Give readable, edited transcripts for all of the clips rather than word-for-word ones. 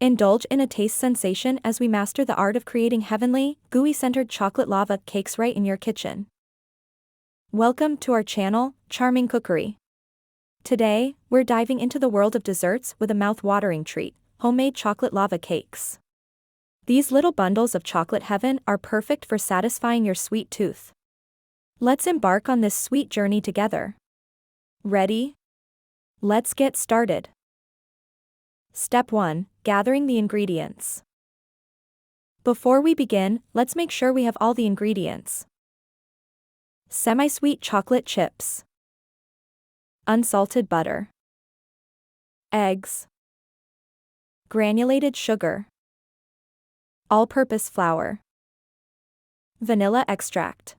Indulge in a taste sensation as we master the art of creating heavenly, gooey-centered chocolate lava cakes right in your kitchen. Welcome to our channel, Charming Cookery. Today, we're diving into the world of desserts with a mouth-watering treat, homemade chocolate lava cakes. These little bundles of chocolate heaven are perfect for satisfying your sweet tooth. Let's embark on this sweet journey together. Ready? Let's get started. Step 1. Gathering the ingredients. Before we begin, let's make sure we have all the ingredients. Semi-sweet chocolate chips. Unsalted butter. Eggs. Granulated sugar. All-purpose flour. Vanilla extract.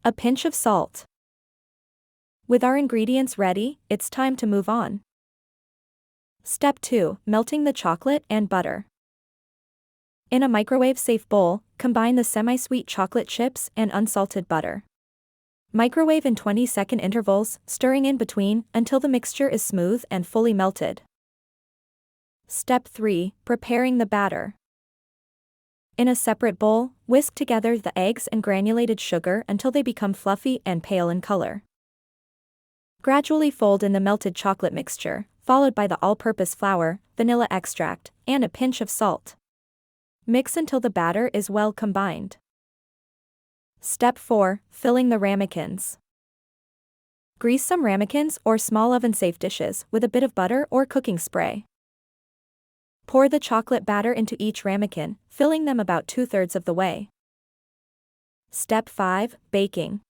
A pinch of salt. With our ingredients ready, it's time to move on. Step 2. Melting the chocolate and butter. In a microwave-safe bowl, combine the semi-sweet chocolate chips and unsalted butter. Microwave in 20-second intervals, stirring in between until the mixture is smooth and fully melted. Step 3. Preparing the batter. In a separate bowl, whisk together the eggs and granulated sugar until they become fluffy and pale in color. Gradually fold in the melted chocolate mixture, followed by the all-purpose flour, vanilla extract, and a pinch of salt. Mix until the batter is well combined. Step 4. Filling the ramekins. Grease some ramekins or small oven-safe dishes with a bit of butter or cooking spray. Pour the chocolate batter into each ramekin, filling them about 2/3 of the way. Step 5. Baking.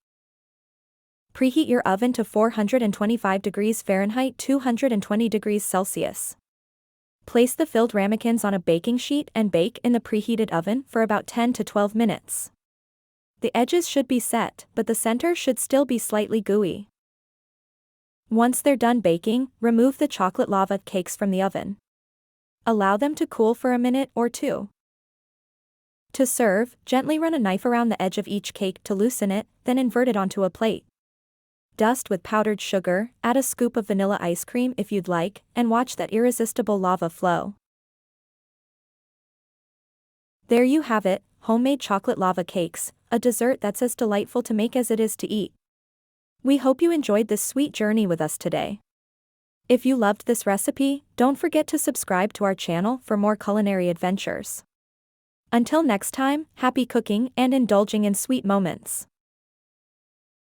Preheat your oven to 425 degrees Fahrenheit 220 degrees Celsius. Place the filled ramekins on a baking sheet and bake in the preheated oven for about 10 to 12 minutes. The edges should be set, but the center should still be slightly gooey. Once they're done baking, remove the chocolate lava cakes from the oven. Allow them to cool for a minute or two. To serve, gently run a knife around the edge of each cake to loosen it, then invert it onto a plate. Dust with powdered sugar, add a scoop of vanilla ice cream if you'd like, and watch that irresistible lava flow. There you have it, homemade chocolate lava cakes, a dessert that's as delightful to make as it is to eat. We hope you enjoyed this sweet journey with us today. If you loved this recipe, don't forget to subscribe to our channel for more culinary adventures. Until next time, happy cooking and indulging in sweet moments.